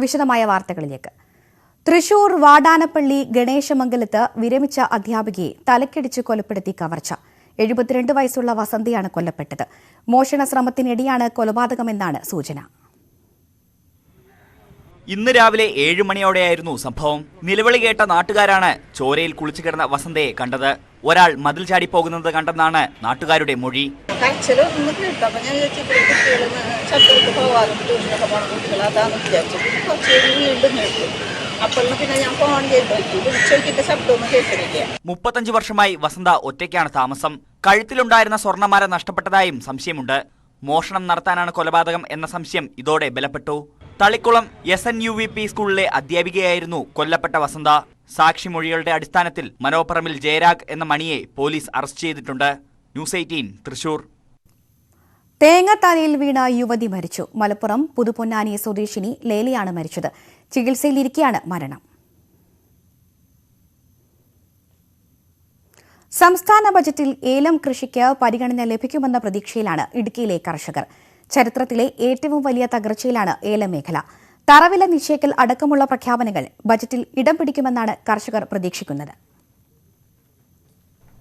വിശദമായ വാർത്തകളിലേക്ക്. തൃശൂർ വാടാനപ്പള്ളി ഗണേശമംഗലത്ത് വിരമിച്ച അധ്യാപികയെ തലക്കടിച്ച് കൊലപ്പെടുത്തി കവർച്ച. 72 വയസ്സുള്ള വസന്തയാണ് കൊല്ലപ്പെട്ടത്. മോഷണ ശ്രമത്തിനിടെയാണ് കൊലപാതകമെന്നാണ് സൂചന. ഇന്ന് രാവിലെ 7 മണിയോടെയായിരുന്നു സംഭവം. നിലവിളി കേട്ട നാട്ടുകാരാണ് ചോരയിൽ കുളിച്ചു കിടന്ന വസന്തയെ കണ്ടത്. ഒരാൾ മതിൽ ചാടി പോകുന്നത് കണ്ടെന്നാണ് നാട്ടുകാരുടെ മൊഴി. മുപ്പത്തഞ്ച് വർഷമായി വസന്ത ഒറ്റയ്ക്കാണ് താമസം. കഴുത്തിലുണ്ടായിരുന്ന സ്വർണ്ണമാല നഷ്ടപ്പെട്ടതായും സംശയമുണ്ട്. മോഷണം നടത്താനാണ് കൊലപാതകം എന്ന സംശയം ഇതോടെ ബലപ്പെട്ടു. തളിക്കുളം SNUVP സ്കൂളിലെ അധ്യാപികയായിരുന്നു കൊല്ലപ്പെട്ട വസന്ത. സാക്ഷിമൊഴികളുടെ അടിസ്ഥാനത്തിൽ മനോപ്പറമ്പിൽ ജയരാഗ് എന്ന മണിയെ പോലീസ് അറസ്റ്റ് ചെയ്തിട്ടുണ്ട്. ന്യൂസ് 18 തൃശൂർ. തേങ്ങാത്താനയിൽ വീണ യുവതി മരിച്ചു. മലപ്പുറം പുതുപൊന്നാനി സ്വദേശിനി ലേലയാണ് മരിച്ചത്. ചികിത്സയിലിരിക്കെയാണ് മരണം. സംസ്ഥാന ബജറ്റിൽ ഏലം കൃഷിക്ക് പരിഗണന ലഭിക്കുമെന്ന പ്രതീക്ഷയിലാണ് ഇടുക്കിയിലെ കർഷകർ. ചരിത്രത്തിലെ ഏറ്റവും വലിയ തകർച്ചയിലാണ് ഏലം മേഖല. തറവില നിശ്ചയിക്കൽ അടക്കമുള്ള പ്രഖ്യാപനങ്ങൾ ബജറ്റിൽ ഇടം പിടിക്കുമെന്നാണ് കർഷകർ പ്രതീക്ഷിക്കുന്നത്.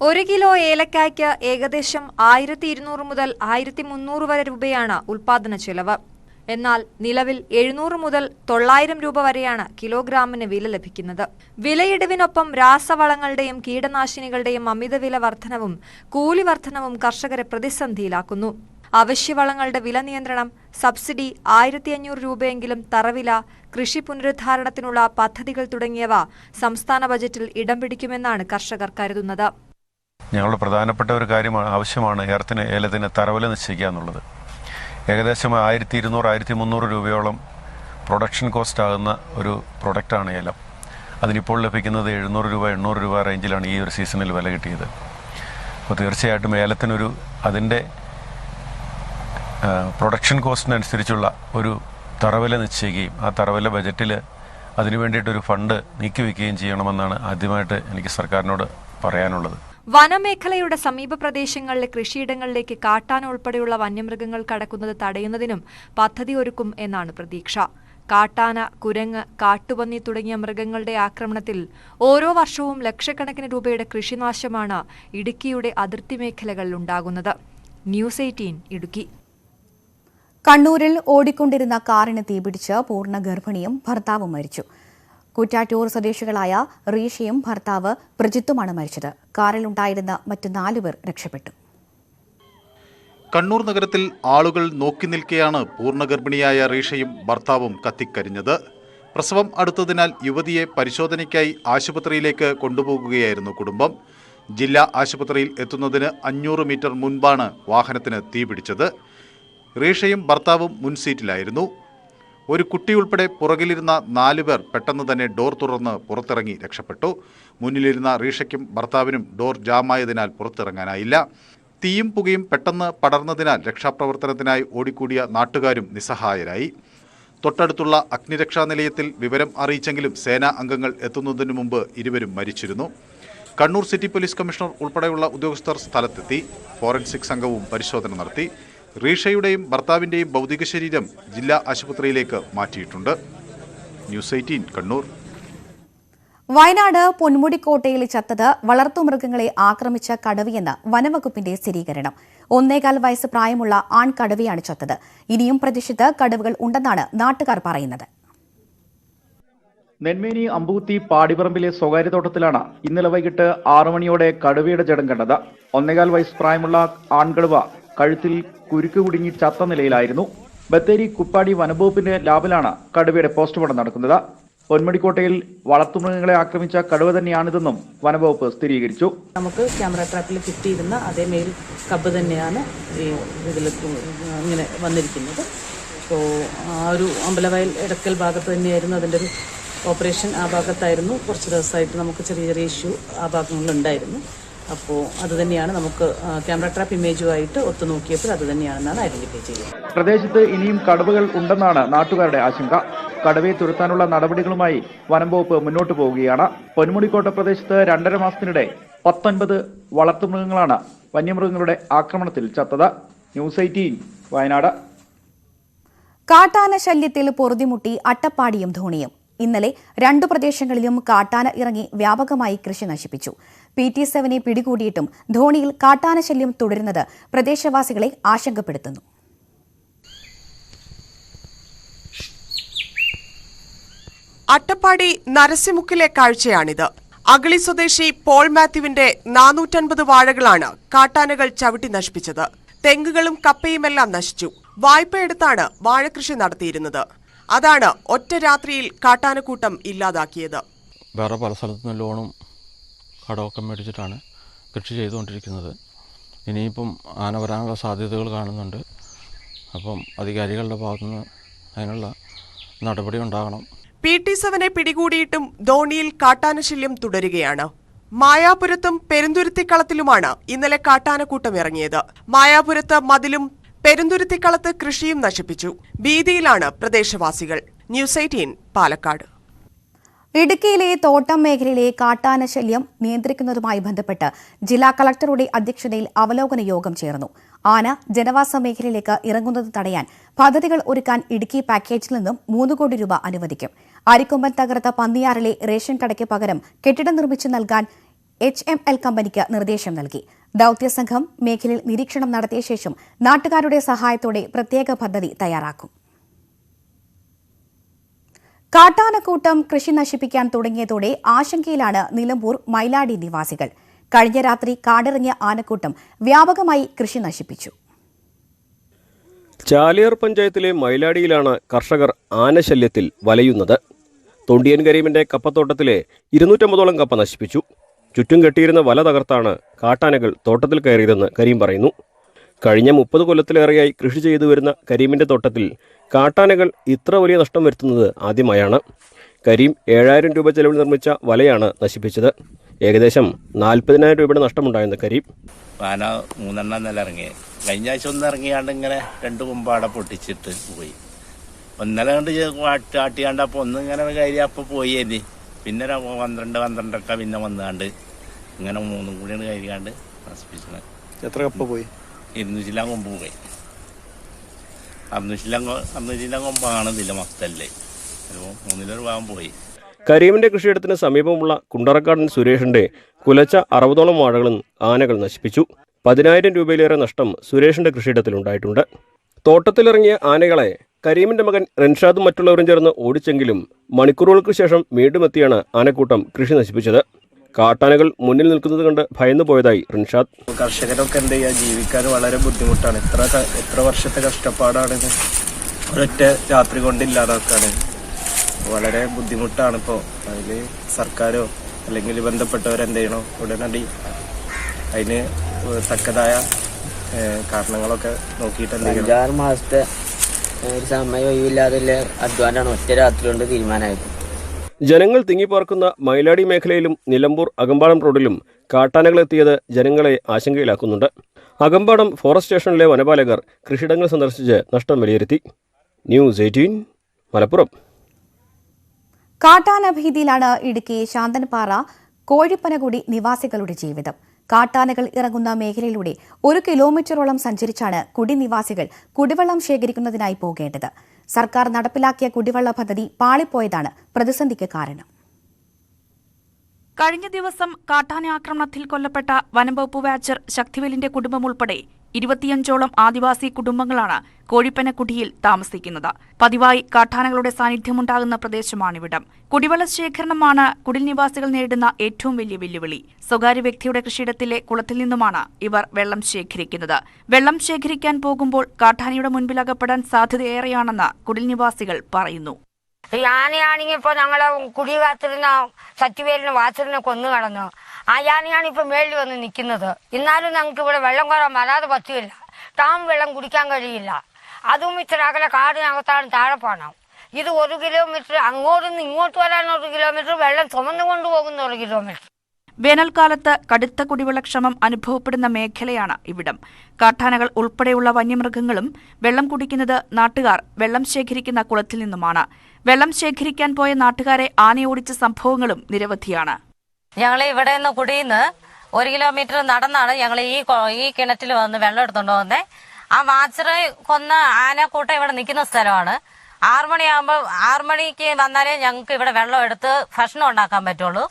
1 കിലോ ഏലക്കായ്ക്ക് ഏകദേശം 1200 മുതൽ 1300 വരെ രൂപയാണ് ഉൽപാദന ചെലവ്. എന്നാൽ നിലവിൽ 700 മുതൽ 900 രൂപ വരെയാണ് കിലോഗ്രാമിന് വില ലഭിക്കുന്നത്. വിലയിടിവിനൊപ്പം രാസവളങ്ങളുടെയും കീടനാശിനികളുടെയും അമിതവില വർധനവും കൂലി വർധനവും കർഷകരെ പ്രതിസന്ധിയിലാക്കുന്നു. അവശ്യവളങ്ങളുടെ വില നിയന്ത്രണം, സബ്സിഡി 1500 രൂപയെങ്കിലും തറവില, കൃഷി പുനരുദ്ധാരണത്തിനുള്ള പദ്ധതികൾ തുടങ്ങിയവ സംസ്ഥാന ബജറ്റിൽ ഇടം പിടിക്കുമെന്നാണ് കർഷകർ കരുതുന്നത്. ഞങ്ങളുടെ പ്രധാനപ്പെട്ട ഒരു കാര്യമാണ്, ആവശ്യമാണ് ഏലത്തിന് തറവില നിശ്ചയിക്കുക എന്നുള്ളത്. ഏകദേശം 1200-1300 രൂപയോളം പ്രൊഡക്ഷൻ കോസ്റ്റ് ആകുന്ന ഒരു പ്രൊഡക്റ്റാണ് ഏലം. അതിനിപ്പോൾ ലഭിക്കുന്നത് 700 രൂപ 800 രൂപ റേഞ്ചിലാണ് ഈ ഒരു സീസണിൽ വില കിട്ടിയത്. അപ്പോൾ തീർച്ചയായിട്ടും ഏലത്തിനൊരു അതിൻ്റെ പ്രൊഡക്ഷൻ കോസ്റ്റിനനുസരിച്ചുള്ള ഒരു തറവില നിശ്ചയിക്കുകയും ആ തറവില ബജറ്റിൽ അതിനു വേണ്ടിയിട്ടൊരു ഫണ്ട് നീക്കിവെക്കുകയും ചെയ്യണമെന്നാണ് ആദ്യമായിട്ട് എനിക്ക് സർക്കാരിനോട് പറയാനുള്ളത്. വനമേഖലയുടെ സമീപ പ്രദേശങ്ങളിലെ കൃഷിയിടങ്ങളിലേക്ക് കാട്ടാന ഉൾപ്പെടെയുള്ള വന്യമൃഗങ്ങൾ കടക്കുന്നത് തടയുന്നതിനും പദ്ധതി ഒരുക്കും എന്നാണ് പ്രതീക്ഷ. കാട്ടാന, കുരങ്ങ്, കാട്ടുപന്നി തുടങ്ങിയ മൃഗങ്ങളുടെ ആക്രമണത്തിൽ ഓരോ വർഷവും ലക്ഷക്കണക്കിന് രൂപയുടെ കൃഷിനാശമാണ് ഇടുക്കിയുടെ അതിർത്തി മേഖലകളിൽ ഉണ്ടാകുന്നത്. ന്യൂസ് 18 ഇടുക്കി. കണ്ണൂരിൽ ഓടിക്കൊണ്ടിരുന്ന കാറിന് തീപിടിച്ച് പൂർണ്ണ ഗർഭിണിയും ഭർത്താവും മരിച്ചു. കുറ്റാറ്റൂർ സ്വദേശികളായ റീഷയും ഭർത്താവ് പ്രജിത്തുമാണ് മരിച്ചത്. കാറിലുണ്ടായിരുന്ന മറ്റ് 4 പേർ രക്ഷപ്പെട്ടു. കണ്ണൂർ നഗരത്തിൽ ആളുകൾ നോക്കി നിൽക്കെയാണ് പൂർണ്ണഗർഭിണിയായ റീഷയും ഭർത്താവും കത്തിക്കരിഞ്ഞത്. പ്രസവം അടുത്തതിനാൽ യുവതിയെ പരിശോധനയ്ക്കായി ആശുപത്രിയിലേക്ക് കൊണ്ടുപോകുകയായിരുന്നു കുടുംബം. ജില്ലാ ആശുപത്രിയിൽ എത്തുന്നതിന് 500 മീറ്റർ മുൻപാണ് വാഹനത്തിന് തീപിടിച്ചത്. റീഷയും ഭർത്താവും മുൻസീറ്റിലായിരുന്നു. ഒരു കുട്ടിയുൾപ്പെടെ പുറകിലിരുന്ന 4 പേർ പെട്ടെന്ന് തന്നെ ഡോർ തുറന്ന് പുറത്തിറങ്ങി രക്ഷപ്പെട്ടു. മുന്നിലിരുന്ന റീഷയ്ക്കും ഭർത്താവിനും ഡോർ ജാമായതിനാൽ പുറത്തിറങ്ങാനായില്ല. തീയും പുകയും പെട്ടെന്ന് പടർന്നതിനാൽ രക്ഷാപ്രവർത്തനത്തിനായി ഓടിക്കൂടിയ നാട്ടുകാരും നിസ്സഹായരായി. തൊട്ടടുത്തുള്ള അഗ്നിരക്ഷാ നിലയത്തിൽ വിവരം അറിയിച്ചെങ്കിലും സേനാ അംഗങ്ങൾ എത്തുന്നതിനു മുമ്പ് ഇരുവരും മരിച്ചിരുന്നു. കണ്ണൂർ സിറ്റി പോലീസ് കമ്മീഷണർ ഉൾപ്പെടെയുള്ള ഉദ്യോഗസ്ഥർ സ്ഥലത്തെത്തി. ഫോറൻസിക് സംഘവും പരിശോധന നടത്തി. റീഷയുടെയും ഭർത്താവിൻ്റെയും ഭൗതിക ശരീരം ജില്ലാ ആശുപത്രിയിലേക്ക് മാറ്റിയിട്ടുണ്ട്. ന്യൂസ് 18 കണ്ണൂർ. വയനാട് പൊന്മുടിക്കോട്ടയിൽ ചത്തത് വളർത്തുമൃഗങ്ങളെ ആക്രമിച്ച കടുവയെന്ന് വനംവകുപ്പിന്റെ സ്ഥിരീകരണം. 1.25 വയസ്സ് പ്രായമുള്ള ആൺകടുവയാണ് ചത്തത്. ഇനിയും പ്രദേശത്ത് കടുവകൾ ഉണ്ടെന്നാണ് നാട്ടുകാർ പറയുന്നത്. നെന്മേനി അമ്പൂത്തി പാടിപ്പറമ്പിലെ സ്വകാര്യ തോട്ടത്തിലാണ് ഇന്നലെ വൈകിട്ട് 6 മണിയോടെ കടുവയുടെ ജഡം കണ്ടത്. 1.25 വയസ്സ് പ്രായമുള്ള ആൺകടുവ കഴുത്തിൽ കുരുക്ക് കുടുങ്ങി ചത്ത നിലയിലായിരുന്നു. ബത്തേരി കുപ്പാടി വനംവകുപ്പിന്റെ ലാബിലാണ് കടുവയുടെ പോസ്റ്റ്മോർട്ടം നടക്കുന്നത്. പൊന്മുടിക്കോട്ടയിൽ വളർത്തുമൃഗങ്ങളെ ആക്രമിച്ച കടുവ തന്നെയാണിതെന്നും വനംവകുപ്പ് സ്ഥിരീകരിച്ചു. നമുക്ക് ക്യാമറ ട്രാപ്പിൽ കിട്ടിയിരുന്ന അതേ മെയിൽ കബ്ബ് തന്നെയാണ് ഇതിൽ ഇങ്ങനെ വന്നിരിക്കുന്നത്. അപ്പോൾ ആ ഒരു അമ്പലവയൽ എടക്കൽ ഭാഗത്ത് തന്നെയായിരുന്നു അതിൻ്റെ ഒരു ഓപ്പറേഷൻ. ആ ഭാഗത്തായിരുന്നു കുറച്ച് ദിവസമായിട്ട് നമുക്ക് ചെറിയ ചെറിയ ഇഷ്യൂ ആ ഭാഗങ്ങളിലുണ്ടായിരുന്നു. അപ്പോൾ അത് തന്നെയാണ് നമുക്ക് ക്യാമറ ട്രാപ്പ് ഇമേജുമായിട്ട് ഒത്തുനോക്കിയപ്പോൾ അത് തന്നെയാണെന്നാണ് ഐഡന്റിഫൈ ചെയ്തത്. പ്രദേശത്ത് ഇനിയും കടുവകൾ ഉണ്ടെന്നാണ് നാട്ടുകാരുടെ ആശങ്ക. കടുവയെ തുരത്താനുള്ള നടപടികളുമായി വനംവകുപ്പ് മുന്നോട്ട് പോവുകയാണ്. പൊന്മുടിക്കോട്ട പ്രദേശത്ത് 2.5 മാസത്തിനിടെ 19 വളർത്തുമൃഗങ്ങളാണ് വന്യമൃഗങ്ങളുടെ ആക്രമണത്തിൽ ചത്തത്. ന്യൂസ് 18 വയനാട്. കാട്ടാന ശല്യത്തിൽ പൊറുതിമുട്ടി അട്ടപ്പാടിയും ധോണിയും. ഇന്നലെ 2 പ്രദേശങ്ങളിലും കാട്ടാന ഇറങ്ങി വ്യാപകമായി കൃഷി നശിപ്പിച്ചു. PT7 പിടികൂടിയിട്ടും ധോണിയിൽ കാട്ടാന ശല്യം തുടരുന്നത് പ്രദേശവാസികളെ ആശങ്കപ്പെടുത്തുന്നു. അട്ടപ്പാടി നരസിമുക്കിലെ കാഴ്ചയാണിത്. അഗളി സ്വദേശി പോൾ മാത്യുവിന്റെ 450 വാഴകളാണ് കാട്ടാനകൾ ചവിട്ടി നശിപ്പിച്ചത്. തെങ്ങുകളും കപ്പയുമെല്ലാം നശിച്ചു. വായ്പയെടുത്താണ് വാഴകൃഷി നടത്തിയിരുന്നത്. അതാണ് ഒറ്റ രാത്രിയിൽ കാട്ടാനക്കൂട്ടം ഇല്ലാതാക്കിയത്. വേറെ പല സ്ഥലത്തുനിന്ന് ലോണും കടമൊക്കെ മേടിച്ചിട്ടാണ് കൃഷി ചെയ്തുകൊണ്ടിരിക്കുന്നത്. ഇനിയിപ്പം ആന വരാനുള്ള സാധ്യതകൾ കാണുന്നുണ്ട്. അപ്പം അധികാരികളുടെ ഭാഗത്തുനിന്ന് അതിനുള്ള നടപടി ഉണ്ടാകണം. PT7 പിടികൂടിയിട്ടും ധോണിയിൽ കാട്ടാനശല്യം തുടരുകയാണ്. മായാപുരത്തും പെരുന്തുരുത്തിക്കളത്തിലുമാണ് ഇന്നലെ കാട്ടാനക്കൂട്ടം ഇറങ്ങിയത്. മായാപുരത്ത് മതിലും പെരുന്തുരുത്തിക്കളത്ത് കൃഷിയും നശിപ്പിച്ചു. ഭീതിയിലാണ് പ്രദേശവാസികൾ. ന്യൂസ് 18 പാലക്കാട്. ഇടുക്കിയിലെ തോട്ടം മേഖലയിലെ കാട്ടാന ശല്യം നിയന്ത്രിക്കുന്നതുമായി ബന്ധപ്പെട്ട് ജില്ലാ കളക്ടറുടെ അധ്യക്ഷതയിൽ അവലോകന യോഗം ചേർന്നു. ആന ജനവാസ മേഖലയിലേക്ക് ഇറങ്ങുന്നത് തടയാൻ പദ്ധതികൾ ഒരുക്കാൻ ഇടുക്കി പാക്കേജിൽ നിന്നും 3 കോടി രൂപ അനുവദിക്കും. അരിക്കൊമ്പൻ തകർത്ത പന്നിയാറിലെ റേഷൻ കടയ്ക്ക് പകരം കെട്ടിടം നിർമ്മിച്ചു നൽകാൻ HML കമ്പനിക്ക് നിർദ്ദേശം നൽകി. ദൌത്യസംഘം മേഖലയിൽ നിരീക്ഷണം നടത്തിയ ശേഷം നാട്ടുകാരുടെ സഹായത്തോടെ പ്രത്യേക പദ്ധതി തയ്യാറാക്കും. കാട്ടാനക്കൂട്ടം കൃഷി നശിപ്പിക്കാൻ തുടങ്ങിയതോടെ ആശങ്കയിലാണ് നിലമ്പൂർ മൈലാടി നിവാസികൾ. കഴിഞ്ഞ രാത്രി കാടിറങ്ങിയ ആനക്കൂട്ടം വ്യാപകമായി കൃഷി നശിപ്പിച്ചു. ചാലിയാർ പഞ്ചായത്തിലെ മൈലാടിയിലാണ് കർഷകർ ആനശല്യത്തിൽ വലയുന്നത്. തൊണ്ടിയൻ കരീമിന്റെ കപ്പത്തോട്ടത്തിലെ 250ഓളം കപ്പ നശിപ്പിച്ചു. ചുറ്റും കെട്ടിയിരുന്ന വല തകർത്താണ് കാട്ടാനകൾ തോട്ടത്തിൽ കയറിയതെന്ന് കരീം പറയുന്നു. കഴിഞ്ഞ 30 കൊല്ലത്തിലേറെയായി കൃഷി ചെയ്തു വരുന്ന കരീമിന്റെ തോട്ടത്തിൽ കാട്ടാനകൾ ഇത്ര വലിയ നഷ്ടം വരുത്തുന്നത് ആദ്യമായാണ്. കരീം 7000 രൂപ ചെലവിൽ നിർമ്മിച്ച വലയാണ് നശിപ്പിച്ചത്. ഏകദേശം 40,000 രൂപയുടെ നഷ്ടമുണ്ടായെന്ന് കരീം. ആന 3 നില ഇറങ്ങി. കഴിഞ്ഞ ആഴ്ച ഒന്ന് ഇറങ്ങിയാണ്ട് ഇങ്ങനെ 2 കൊമ്പാട പൊട്ടിച്ചിട്ട് പോയി. ഒന്നര കണ്ട് ആട്ടിയാണ്ട് അപ്പോൾ ഒന്നിങ്ങനെ കയറി അപ്പോൾ പോയി. ഇനി പിന്നെ 12 പിന്നെ വന്നാണ്ട് ഇങ്ങനെ 3 കൂടിയാണ് കയറിയാണ്ട് നശിപ്പിച്ചത്. എത്ര കപ്പ പോയി? 200 കൊമ്പ് പോയി. 600 കൊമ്പ് കാണുന്നില്ല മൊത്തല്ലേ. 3 ഭാഗം പോയി. കരീമിന്റെ കൃഷിയിടത്തിന് സമീപമുള്ള കുണ്ടറക്കാടൻ സുരേഷിന്റെ കുലച്ച 60ഓളം വാഴകളും ആനകൾ നശിപ്പിച്ചു. 10,000 രൂപയിലേറെ നഷ്ടം സുരേഷിന്റെ കൃഷിയിടത്തിലുണ്ടായിട്ടുണ്ട്. തോട്ടത്തിലിറങ്ങിയ ആനകളെ കരീമിന്റെ മകൻ റൻഷാദും മറ്റുള്ളവരും ചേർന്ന് ഓടിച്ചെങ്കിലും മണിക്കൂറുകൾക്ക് ശേഷം വീണ്ടും എത്തിയാണ് ആനക്കൂട്ടം കൃഷി നശിപ്പിച്ചത്. കാട്ടാനകൾ മുന്നിൽ നിൽക്കുന്നത് കണ്ട് ഭയന്നു പോയതായി റൻഷാദ്. കർഷകരൊക്കെ എന്ത് ചെയ്യുക, ജീവിക്കാൻ വളരെ ബുദ്ധിമുട്ടാണ്. എത്ര വർഷത്തെ കഷ്ടപ്പാടാണിത്. ഒരൊറ്റ രാത്രി കൊണ്ട് ഇല്ലാതാക്കാണ്. വളരെ ബുദ്ധിമുട്ടാണ്. ഇപ്പോൾ അതിൽ സർക്കാരോ അല്ലെങ്കിൽ ബന്ധപ്പെട്ടവരെന്ത് ചെയ്യണോ ഉടനടി അതിന് തക്കതായ കാരണങ്ങളൊക്കെ നോക്കിയിട്ട് 5-6 മാസത്തെ ഒരു സമയം ഒഴിവില്ലാതെ അധ്വാനാണ് ഒറ്റ രാത്രി കൊണ്ട് തീരുമാനമായത്. ജനങ്ങൾ തിങ്ങിപ്പാർക്കുന്ന മൈലാടി മേഖലയിലും നിലമ്പൂർ അകമ്പാടം റോഡിലും കാട്ടാനകളെത്തിയത് ജനങ്ങളെ ആശങ്കയിലാക്കുന്നുണ്ട്. അകമ്പാടം ഫോറസ്റ്റ് സ്റ്റേഷനിലെ വനപാലകർ കൃഷിയിടങ്ങൾ സന്ദർശിച്ച് നഷ്ടം വിലയിരുത്തി. ന്യൂസ് 18 മലപ്പുറം. കാട്ടാന ഭീതിയിലാണ് ഇടുക്കി ശാന്തൻപാറ കോഴിപ്പനകുടി നിവാസികളുടെ ജീവിതം. കാട്ടാനകൾ ഇറങ്ങുന്ന മേഖലയിലൂടെ 1 കിലോമീറ്ററോളം സഞ്ചരിച്ചാണ് കുടിനിവാസികൾ കുടിവെള്ളം ശേഖരിക്കുന്നതിനായി പോകേണ്ടത്. സർക്കാർ നടപ്പിലാക്കിയ കുടിവെള്ള പദ്ധതി പാളിപ്പോയതാണ് പ്രതിസന്ധിക്ക് കാരണം. കഴിഞ്ഞ ദിവസം കാട്ടാന ആക്രമണത്തിൽ കൊല്ലപ്പെട്ട വനംവകുപ്പ് വാച്ചർ ശക്തിവേലിന്റെ കുടുംബം ഉൾപ്പെടെ 25ഓളം ആദിവാസി കുടുംബങ്ങളാണ് കോഴിപ്പനക്കുടിയിൽ താമസിക്കുന്നത്. പതിവായി കാട്ടാനകളുടെ സാന്നിധ്യമുണ്ടാകുന്ന പ്രദേശമാണിവിടം. കുടിവെള്ള ശേഖരണമാണ് കുടിൽ നിവാസികൾ നേരിടുന്ന ഏറ്റവും വലിയ വെല്ലുവിളി. സ്വകാര്യ വ്യക്തിയുടെ കൃഷിയിടത്തിലെ കുളത്തിൽ നിന്നുമാണ് ഇവർ വെള്ളം ശേഖരിക്കുന്നത്. വെള്ളം ശേഖരിക്കാൻ പോകുമ്പോൾ കാട്ടാനയുടെ മുൻപിൽ അകപ്പെടാൻ സാധ്യതയേറെയാണെന്ന് കുടിൽ നിവാസികൾ പറയുന്നു. ആനയാണെങ്കിൽ ഇപ്പോൾ ഞങ്ങളെ കുടി കാത്തിരുന്ന സത്യവേലിന് വാച്ചറിനെ കൊന്നു കളഞ്ഞു. ആ ആനയാണ് ഇപ്പൊ മേളിൽ വന്ന് നിൽക്കുന്നത്. എന്നാലും ഞങ്ങൾക്ക് ഇവിടെ വെള്ളം കോരാൻ വരാതെ പറ്റില്ല. ടാം വെള്ളം കുടിക്കാൻ കഴിയില്ല. അതും ഇത്ര അകലെ കാടിനകത്താണ് താഴെ പോകണം. ഇത് 1 കിലോമീറ്റർ അങ്ങോട്ടുനിന്ന് ഇങ്ങോട്ട് വരാൻ 1 കിലോമീറ്റർ, വെള്ളം ചുമന്നു കൊണ്ടുപോകുന്ന 1 കിലോമീറ്റർ. വേനൽക്കാലത്ത് കടുത്ത കുടിവെള്ളക്ഷാമം അനുഭവപ്പെടുന്ന മേഖലയാണ് ഇവിടം. കാട്ടാനകൾ ഉൾപ്പെടെയുള്ള വന്യമൃഗങ്ങളും വെള്ളം കുടിക്കുന്നത് നാട്ടുകാർ വെള്ളം ശേഖരിക്കുന്ന കുളത്തിൽ നിന്നുമാണ്. വെള്ളം ശേഖരിക്കാൻ പോയ നാട്ടുകാരെ ആനയോടിച്ച സംഭവങ്ങളും നിരവധിയാണ്. ഞങ്ങൾ ഇവിടെ നിന്ന് കുടിയിൽ നിന്ന് 1 കിലോമീറ്റർ നടന്നാണ് ഞങ്ങൾ ഈ കിണറ്റിൽ വന്ന് വെള്ളം എടുത്തോണ്ട് വന്നേ. ആ വാച്ചറെ കൊന്ന ആനക്കൂട്ടം ഇവിടെ നിൽക്കുന്ന സ്ഥലമാണ്. 6 മണിക്ക് വന്നാലേ ഞങ്ങൾക്ക് ഇവിടെ വെള്ളം എടുത്ത് ഭക്ഷണം ഉണ്ടാക്കാൻ പറ്റുള്ളൂ.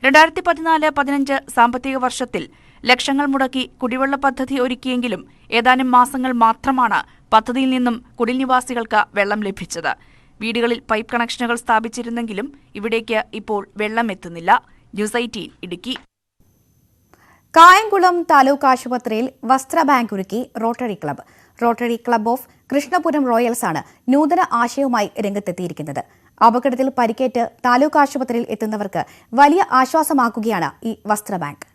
2014-15 സാമ്പത്തിക വർഷത്തിൽ ലക്ഷങ്ങൾ മുടക്കി കുടിവെള്ള പദ്ധതി ഒരുക്കിയെങ്കിലും ഏതാനും മാസങ്ങൾ മാത്രമാണ് പദ്ധതിയിൽ നിന്നും കുടിൽനിവാസികൾക്ക് വെള്ളം ലഭിച്ചത്. വീടുകളിൽ പൈപ്പ് കണക്ഷനുകൾ സ്ഥാപിച്ചിരുന്നെങ്കിലും ഇവിടേക്ക് ഇപ്പോൾ വെള്ളം എത്തുന്നില്ല. ന്യൂസ് 18 ഇടുക്കി. കായംകുളം താലൂക്ക് ആശുപത്രിയിൽ വസ്ത്ര ബാങ്ക് ഒരുക്കി rotary club of Krishnapuram Royals ആണ് നൂതന ആശയവുമായി രംഗത്തെത്തിയിരിക്കുന്നത്. അപകടത്തിൽ പരിക്കേറ്റ് താലൂക്ക് ആശുപത്രിയിൽ എത്തുന്നവർക്ക് വലിയ ആശ്വാസമാക്കുകയാണ് ഈ വസ്ത്ര ബാങ്ക്.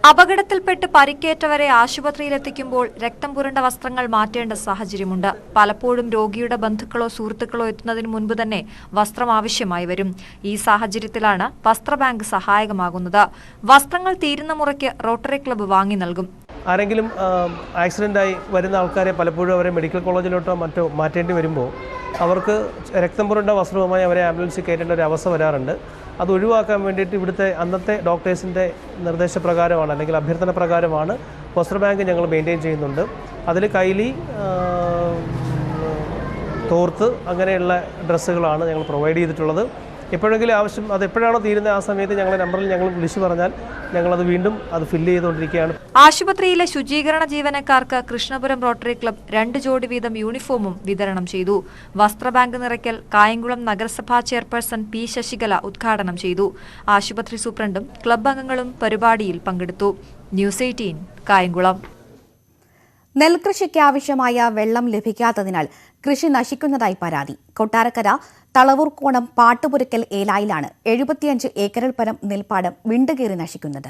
അപകടത്തിൽപ്പെട്ട് പരിക്കേറ്റവരെ ആശുപത്രിയിലെത്തിക്കുമ്പോൾ രക്തം പുരണ്ട വസ്ത്രങ്ങൾ മാറ്റേണ്ട സാഹചര്യമുണ്ട്. പലപ്പോഴും രോഗിയുടെ ബന്ധുക്കളോ സുഹൃത്തുക്കളോ എത്തുന്നതിന് മുൻപ് തന്നെ വസ്ത്രം ആവശ്യമായി വരും. ഈ സാഹചര്യത്തിലാണ് വസ്ത്ര ബാങ്ക് സഹായകമാകുന്നത്. വസ്ത്രങ്ങൾ തീരുന്ന മുറയ്ക്ക് റോട്ടറി ക്ലബ്ബ് വാങ്ങി നൽകും. ആരെങ്കിലും ആക്സിഡൻ്റായി വരുന്ന ആൾക്കാരെ പലപ്പോഴും അവരെ മെഡിക്കൽ കോളേജിലോട്ടോ മറ്റോ മാറ്റേണ്ടി വരുമ്പോൾ അവർക്ക് രക്തം പുരണ്ട വസ്ത്രവുമായി അവരെ ആംബുലൻസിൽ കയറ്റേണ്ട ഒരു അവസ്ഥ വരാറുണ്ട്. അത് ഒഴിവാക്കാൻ വേണ്ടിയിട്ട് ഇവിടുത്തെ അന്നത്തെ ഡോക്ടേഴ്സിൻ്റെ നിർദ്ദേശപ്രകാരമാണ് അല്ലെങ്കിൽ അഭ്യർത്ഥന പ്രകാരമാണ് വസ്ത്ര ബാങ്ക് ഞങ്ങൾ മെയിൻറ്റെയിൻ ചെയ്യുന്നുണ്ട്. അതിൽ കൈലി, തോർത്ത് അങ്ങനെയുള്ള ഡ്രസ്സുകളാണ് ഞങ്ങൾ പ്രൊവൈഡ് ചെയ്തിട്ടുള്ളത്. എപ്പോഴെങ്കിലും ആവശ്യം അത് എപ്പോഴാണോ തീരുന്നത് ആ സമയത്ത് ഞങ്ങളുടെ നമ്പറിൽ ഞങ്ങൾ വിളിച്ചു പറഞ്ഞാൽ ഞങ്ങളത് വീണ്ടും അത് ഫില്ല് ചെയ്തുകൊണ്ടിരിക്കുകയാണ്. ആശുപത്രിയിലെ ശുചീകരണ ജീവനക്കാർക്ക് കൃഷ്ണപുരം റോട്ടറി ക്ലബ്ബ് 2 ജോഡി വീതം യൂണിഫോമും വിതരണം ചെയ്തു. വസ്ത്ര ബാങ്ക് നിറയ്ക്കൽ കായംകുളം നഗരസഭാ ചെയർപേഴ്സൺ പി ശശികല ഉദ്ഘാടനം ചെയ്തു. ആശുപത്രി സൂപ്രണ്ടും ക്ലബ്ബ് അംഗങ്ങളും പരിപാടിയിൽ പങ്കെടുത്തു. ന്യൂസ് 18 കായംകുളം. നെൽകൃഷിക്ക് ആവശ്യമായ വെള്ളം ലഭിക്കാത്തതിനാൽ കൃഷി നശിക്കുന്നതായി പരാതി. കൊട്ടാരക്കര തളവൂർക്കോണം പാട്ടുപുരക്കൽ ഏലായിലാണ് 75 ഏക്കറിൽ പരം നെൽപ്പാടം വിണ്ടുകീറി നശിക്കുന്നത്.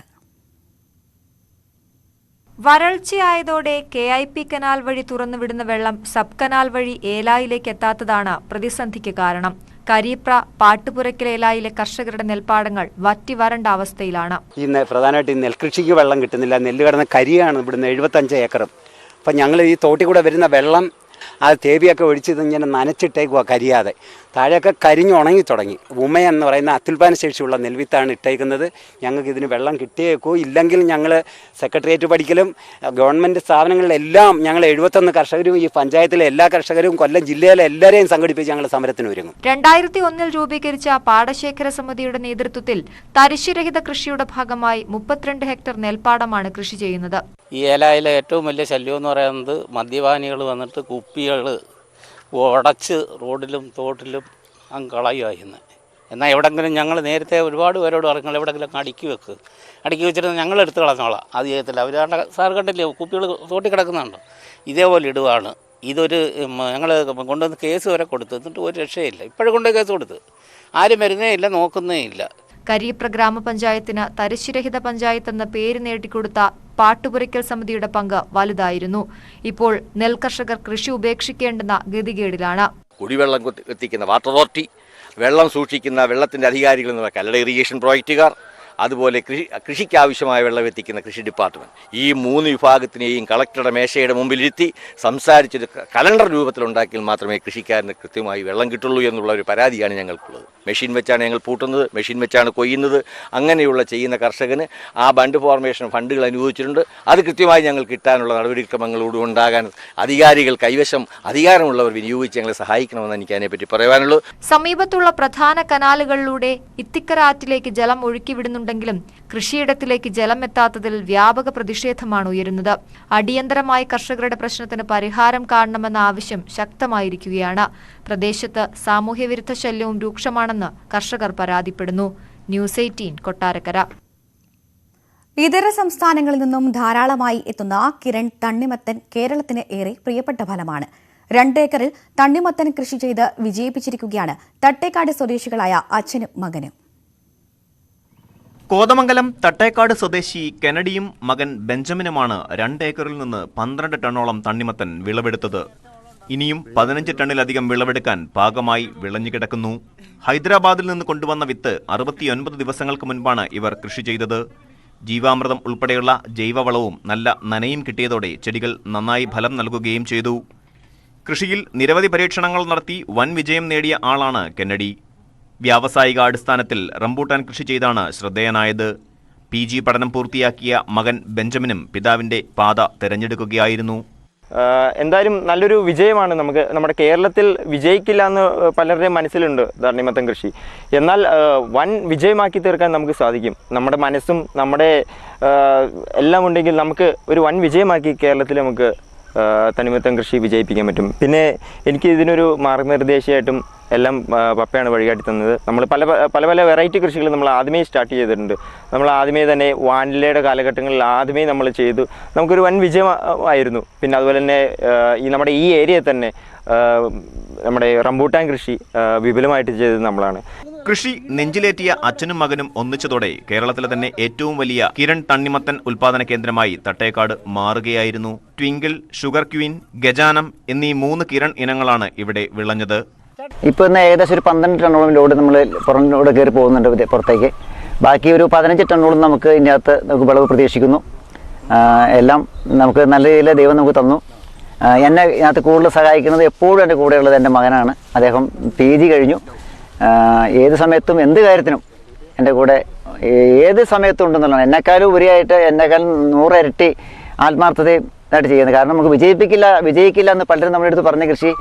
വരൾച്ചയായതോടെ KIP കനാൽ വഴി തുറന്നുവിടുന്ന വെള്ളം സബ് കനാൽ വഴി ഏലായിലേക്ക് എത്താത്തതാണ് പ്രതിസന്ധിക്ക് കാരണം. കരിപ്ര പാട്ടുപുരക്കൽ ഏലായിലെ കർഷകരുടെ നെൽപ്പാടങ്ങൾ വറ്റി വരണ്ട അവസ്ഥയിലാണ്. പ്രധാനമായിട്ട് നെൽകൃഷിക്ക് വെള്ളം കിട്ടുന്നില്ല. നെല്ല് കിടന്ന കരിയാണ് ഇവിടുന്ന് 75 ഏക്കറും. അപ്പം ഞങ്ങൾ ഈ തോട്ടിൽ കൂടെ വരുന്ന വെള്ളം അത് തേവിയൊക്കെ ഒഴിച്ചത് ഇങ്ങനെ നനച്ചിട്ടേക്കുക കരിയാതെ. താഴെയൊക്കെ കരിഞ്ഞ് ഉണങ്ങി തുടങ്ങി. ഉമയെന്ന് പറയുന്ന അത്യുൽപാദന ശേഷിയുള്ള നെൽവിത്താണ് ഇട്ടേക്കുന്നത്. ഞങ്ങൾക്ക് ഇതിന് വെള്ളം കിട്ടിയേക്കോ ഇല്ലെങ്കിൽ ഞങ്ങൾ സെക്രട്ടേറിയറ്റ് പഠിക്കലും ഗവൺമെൻറ് സ്ഥാപനങ്ങളിലെല്ലാം ഞങ്ങൾ 71 കർഷകരും ഈ പഞ്ചായത്തിലെ എല്ലാ കർഷകരും കൊല്ലം ജില്ലയിലെ എല്ലാവരെയും സംഘടിപ്പിച്ച് ഞങ്ങൾ സമരത്തിന് ഒരുങ്ങും. 2001 രൂപീകരിച്ച പാടശേഖര സമിതിയുടെ നേതൃത്വത്തിൽ തരിശുരഹിത കൃഷിയുടെ ഭാഗമായി 32 ഹെക്ടർ നെൽപ്പാടമാണ് കൃഷി ചെയ്യുന്നത്. ഈ ഏലായിലെ ഏറ്റവും വലിയ ശല്യം എന്ന് പറയുന്നത് മദ്യപാനികൾ വന്നിട്ട് കുപ്പികൾ ഉടച്ച് റോഡിലും തോട്ടിലും അങ്ങ് കളയുമായിരുന്നു. എന്നാൽ എവിടെങ്കിലും ഞങ്ങൾ നേരത്തെ ഒരുപാട് പേരോട് പറഞ്ഞു എവിടെയെങ്കിലും അടുക്കി വെച്ചിട്ട് ഞങ്ങൾ എടുത്ത് കളഞ്ഞോളാം. അത് ചെയ്യത്തില്ല. അവർ സാർ കണ്ടില്ലേ കുപ്പികൾ തോട്ടി കിടക്കുന്നുണ്ടോ, ഇതേപോലെ ഇടുവാണ്. ഇതൊരു ഞങ്ങൾ കൊണ്ടുവന്ന് കേസ് വരെ കൊടുത്തു. എന്നിട്ട് ഒരു രക്ഷയില്ല. ഇപ്പോഴും കൊണ്ടുപോയി കേസ് കൊടുത്ത് ആരും വരുന്നേ ഇല്ല, നോക്കുന്നേ ഇല്ല. കരിപ്ര ഗ്രാമപഞ്ചായത്തിന് തരിശുരഹിത പഞ്ചായത്ത് എന്ന പേര് നേടിക്കൊടുത്ത പാട്ടുപുരയ്ക്കൽ സമിതിയുടെ പങ്ക് വലുതായിരുന്നു. ഇപ്പോൾ നെൽകർഷകർ കൃഷി ഉപേക്ഷിക്കേണ്ടുന്ന ഗതികേടിലാണ്. കുടിവെള്ളം എത്തിക്കുന്ന വാട്ടർ അതോറിറ്റി, വെള്ളം സൂക്ഷിക്കുന്ന വെള്ളത്തിൻ്റെ അധികാരികൾ എന്ന് കല്ലട ഇറിഗേഷൻ പ്രോജക്റ്റുകാർ, അതുപോലെ കൃഷിക്ക് ആവശ്യമായ വെള്ളം എത്തിക്കുന്ന കൃഷി ഡിപ്പാർട്ട്മെൻറ്റ്, ഈ 3 വിഭാഗത്തിനെയും കളക്ടറുടെ മേശയുടെ മുമ്പിലിരുത്തി സംസാരിച്ചൊരു കലണ്ടർ രൂപത്തിലുണ്ടാക്കിയാൽ മാത്രമേ കൃഷിക്കാരന് കൃത്യമായി വെള്ളം കിട്ടുള്ളൂ എന്നുള്ള ഒരു പരാതിയാണ് ഞങ്ങൾക്കുള്ളത്. മെഷീൻ വെച്ചാണ് ഞങ്ങൾ പൂട്ടുന്നത്, മെഷീൻ വെച്ചാണ് കൊയ്യുന്നത്. അങ്ങനെയുള്ള ചെയ്യുന്ന കർഷകന് ആ ബണ്ട് ഫോർമേഷൻ ഫണ്ടുകൾ അനുവദിച്ചിട്ടുണ്ട്. അത് കൃത്യമായി ഞങ്ങൾ കിട്ടാനുള്ള നടപടിക്രമങ്ങളോട് ഉണ്ടാകാൻ അധികാരികൾ കൈവശം അധികാരമുള്ളവർ വിനിയോഗിച്ച് ഞങ്ങളെ സഹായിക്കണമെന്ന് എനിക്ക് അതിനെപ്പറ്റി പറയാനുള്ളൂ. സമീപത്തുള്ള പ്രധാന കനാലുകളിലൂടെ ഇത്തിക്കര ആറ്റിലേക്ക് ജലം ഒഴുക്കിവിടുന്നുണ്ടെങ്കിലും കൃഷിയിടത്തിലേക്ക് ജലം എത്താത്തതിൽ വ്യാപക പ്രതിഷേധമാണ് ഉയരുന്നത്. അടിയന്തരമായി കർഷകരുടെ പ്രശ്നത്തിന് പരിഹാരം കാണണമെന്ന ആവശ്യം ശക്തമായിരിക്കുകയാണ്. പ്രദേശത്ത് സാമൂഹ്യവിരുദ്ധ ശല്യവും രൂക്ഷമാണെന്ന് കർഷകർ പരാതിപ്പെടുന്നു. ന്യൂസ് 18 കൊട്ടാരക്കര. ഇതര സംസ്ഥാനങ്ങളിൽ നിന്നും ധാരാളമായി എത്തുന്ന കിരൺ തണ്ണിമത്തൻ കേരളത്തിന് ഏറെ പ്രിയപ്പെട്ട ഫലമാണ്. 2 ഏക്കറിൽ തണ്ണിമത്തൻ കൃഷി ചെയ്ത് വിജയിപ്പിച്ചിരിക്കുകയാണ് തട്ടേക്കാട് സ്വദേശികളായ അച്ഛനും മകനും. കോതമംഗലം തട്ടേക്കാട് സ്വദേശി കെനഡിയും മകൻ ബെഞ്ചമിനുമാണ് 2 ഏക്കറിൽ നിന്ന് 12 ടണ്ണോളം തണ്ണിമത്തൻ വിളവെടുത്തത്. ഇനിയും 15 ടണ്ണിലധികം വിളവെടുക്കാൻ പാകമായി വിളഞ്ഞുകിടക്കുന്നു. ഹൈദരാബാദിൽ നിന്ന് കൊണ്ടുവന്ന വിത്ത് 69 ദിവസങ്ങൾക്ക് മുൻപാണ് ഇവർ കൃഷി ചെയ്തത്. ജീവാമൃതം ഉൾപ്പെടെയുള്ള ജൈവവളവും നല്ല നനയും കിട്ടിയതോടെ ചെടികൾ നന്നായി ഫലം നൽകുകയും ചെയ്തു. കൃഷിയിൽ നിരവധി പരീക്ഷണങ്ങൾ നടത്തി വൻ വിജയം നേടിയ ആളാണ് കെന്നഡി. വ്യാവസായിക അടിസ്ഥാനത്തിൽ റംബൂട്ടാൻ കൃഷി ചെയ്താണ് ശ്രദ്ധേയനായത്. PG പഠനം പൂർത്തിയാക്കിയ മകൻ ബെഞ്ചമിനും പിതാവിന്റെ പാത തെരഞ്ഞെടുക്കുകയായിരുന്നു. എന്തായാലും നല്ലൊരു വിജയമാണ്. നമ്മുടെ കേരളത്തിൽ വിജയിക്കില്ല എന്ന് പലരുടെയും മനസ്സിലുണ്ട് തണ്ണിമത്തൻ കൃഷി. എന്നാൽ വൻ വിജയമാക്കി തീർക്കാൻ നമുക്ക് സാധിക്കും. നമ്മുടെ മനസ്സും നമ്മുടെ എല്ലാം ഉണ്ടെങ്കിൽ നമുക്ക് ഒരു വൻ വിജയമാക്കി കേരളത്തിൽ നമുക്ക് തണ്ണിമത്തൻ കൃഷി വിജയിപ്പിക്കാൻ പറ്റും. പിന്നെ എനിക്ക് ഇതിനൊരു മാർഗനിർദ്ദേശമായിട്ടും എല്ലാം പപ്പയാണ് വഴികാട്ടി തന്നത്. നമ്മൾ പല വെറൈറ്റി കൃഷികൾ നമ്മൾ ആദ്യമേ സ്റ്റാർട്ട് ചെയ്തിട്ടുണ്ട്. നമ്മൾ ആദ്യമേ തന്നെ വാനിലയുടെ കാലഘട്ടങ്ങളിൽ ആദ്യമേ നമ്മൾ ചെയ്തു. നമുക്കൊരു വൻ വിജയമായിരുന്നു. പിന്നെ അതുപോലെ തന്നെ നമ്മുടെ ഈ ഏരിയയിൽ തന്നെ നമ്മുടെ റംബൂട്ടാൻ കൃഷി വിപുലമായിട്ട് ചെയ്തത് നമ്മളാണ്. കൃഷി നെഞ്ചിലേറ്റിയ അച്ഛനും മകനും ഒന്നിച്ചതോടെ കേരളത്തിലെ തന്നെ ഏറ്റവും വലിയ കിരൺ തണ്ണിമത്തൻ ഉൽപാദന കേന്ദ്രമായി തട്ടേക്കാട് മാറുകയായിരുന്നു. ട്വിങ്കിൾ, ഷുഗർ ക്വീൻ, ഗജാനം എന്നീ 3 കിരൺ ഇനങ്ങളാണ് ഇവിടെ വിളഞ്ഞത്. ഇപ്പോൾ ഇന്ന് ഏകദേശം ഒരു 12 ടണ്ണോളം ലോഡ് നമ്മൾ പുറം ലോഡ് കയറി പോകുന്നുണ്ട് പുറത്തേക്ക്. ബാക്കി ഒരു 15 ടണ്ണോളം നമുക്ക് ഇതിനകത്ത് നമുക്ക് വിളവ് പ്രതീക്ഷിക്കുന്നു. എല്ലാം നമുക്ക് നല്ല രീതിയിൽ ദൈവം നമുക്ക് തന്നു. എന്നെ ഇതിനകത്ത് കൂടുതൽ സഹായിക്കുന്നത് എപ്പോഴും എൻ്റെ കൂടെയുള്ളത് എൻ്റെ മകനാണ്. അദ്ദേഹം PG കഴിഞ്ഞു. ഏത് സമയത്തും എന്ത് കാര്യത്തിനും എൻ്റെ കൂടെ ഏത് സമയത്തും ഉണ്ടെന്നുള്ളതാണ്. എന്നെക്കാളും ഉപരിയായിട്ട് എന്നെക്കാളും 100 ഇരട്ടി ആത്മാർത്ഥതയായിട്ട് ചെയ്യുന്നത്. കാരണം നമുക്ക് വിജയിക്കില്ല എന്ന് പലരും നമ്മുടെ അടുത്ത് പറഞ്ഞ കൃഷി